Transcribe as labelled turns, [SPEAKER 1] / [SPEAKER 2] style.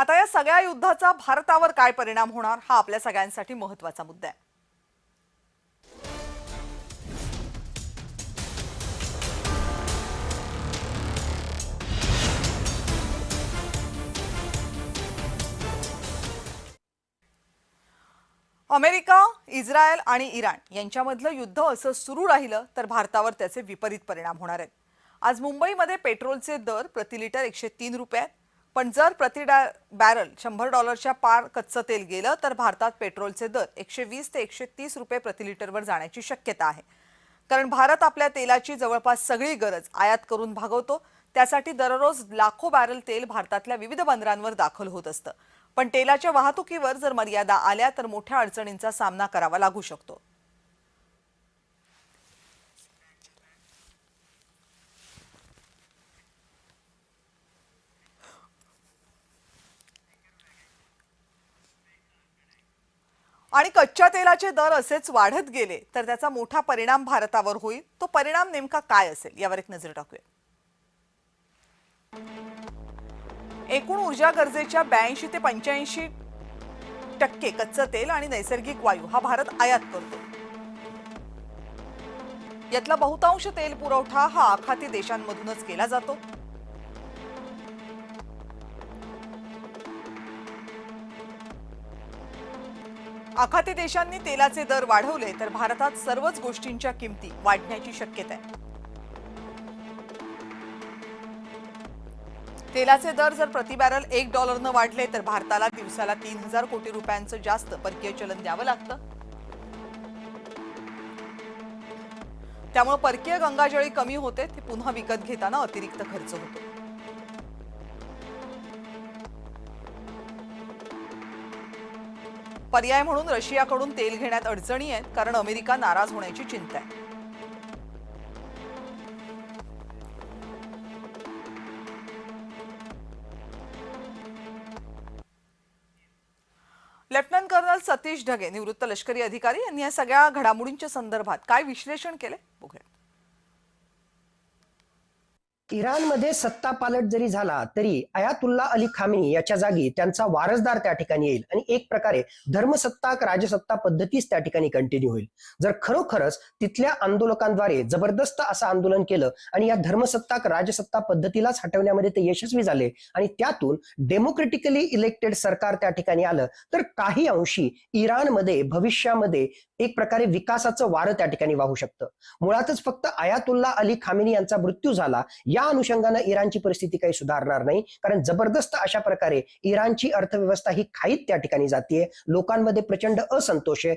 [SPEAKER 1] आता या सगळ्या युद्धाचा भारतावर काय परिणाम होणार हा आपल्या सगळ्यांसाठी महत्त्वाचा मुद्दा आहे. अमेरिका, इस्रायल आणि इराण यांच्यामधलं युद्ध असं सुरू राहिलं तर भारतावर त्याचे विपरीत परिणाम होणार आहेत. आज मुंबईमध्ये पेट्रोलचे दर प्रति लिटर 103 रुपये आहेत. पण जर प्रति बॅरल $100 पार कच्चं तेल गेलं तर भारतात पेट्रोलचे दर 120 ते 130 रुपये प्रति लिटरवर जाण्याची शक्यता आहे. कारण भारत आपल्या तेलाची जवळपास सगळी गरज आयात करून भागवतो. त्यासाठी दररोज लाखो बॅरल तेल भारतातल्या विविध बंदरांवर दाखल होत असतं. पण तेलाच्या वाहतुकीवर जर मर्यादा आल्या तर मोठ्या अडचणींचा सामना करावा लागू शकतो. आणि कच्च्या तेलाचे दर असेच वाढत गेले तर त्याचा मोठा परिणाम भारतावर होईल. तो परिणाम नेमका काय असेल यावर एक नजर टाकूया. एकूण ऊर्जा गरजेच्या 82 ते 85% कच्चं तेल आणि नैसर्गिक वायू हा भारत आयात करतो. यातला बहुतांश तेल पुरवठा हा आखाती देशांमधूनच केला जातो. आखाती देशांनी तेलाचे दर वाढवले तर भारतात सर्वच गोष्टींच्या किमती वाढण्याची शक्यता आहे. तेलाचे दर जर प्रति बॅरल $1 वाढले तर भारताला दिवसाला 3000 कोटी रुपयांचं जास्त परकीय चलन द्यावं लागतं. त्यामुळे परकीय गंगाजळी कमी होते, ते पुन्हा विकत घेताना अतिरिक्त खर्च होतो. पर्याय म्हणून रशियाकडून तेल घेण्यात अडचणी आहेत, कारण अमेरिका नाराज होण्याची चिंता आहे. लेफ्टनंट कर्नल सतीश ढगे, निवृत्त लष्करी अधिकारी, यांनी या सगळ्या घडामोडींच्या संदर्भात काय विश्लेषण केले बघूया.
[SPEAKER 2] इराणमध्ये सत्ता पालट जरी झाला तरी अयातुल्ला अली खामेनी याच्या जागी त्यांचा वारसदार त्या ठिकाणी येईल आणि एक प्रकारे धर्मसत्ताक राजसत्ता पद्धतीच त्या ठिकाणी कंटिन्यू होईल. जर खरोखरच तिथल्या आंदोलकांद्वारे जबरदस्त असं आंदोलन केलं आणि या धर्मसत्ताक राजसत्ता पद्धतीलाच हटवण्यामध्ये ते यशस्वी झाले आणि त्यातून डेमोक्रेटिकली इलेक्टेड सरकार त्या ठिकाणी आलं तर काही अंशी इराणमध्ये भविष्यामध्ये एक प्रकारे विकासाचं वारं त्या ठिकाणी वाहू शकतं. मुळातच फक्त अयातुल्ला अली खामेनी यांचा मृत्यू झाला या अनुषंगाने इराणची परिस्थिती काही सुधारणार नाही, कारण जबरदस्त अशा प्रकारे इराणची अर्थव्यवस्था ही खाईत त्या ठिकाणी जातीये. लोकांमध्ये प्रचंड असंतोष आहे.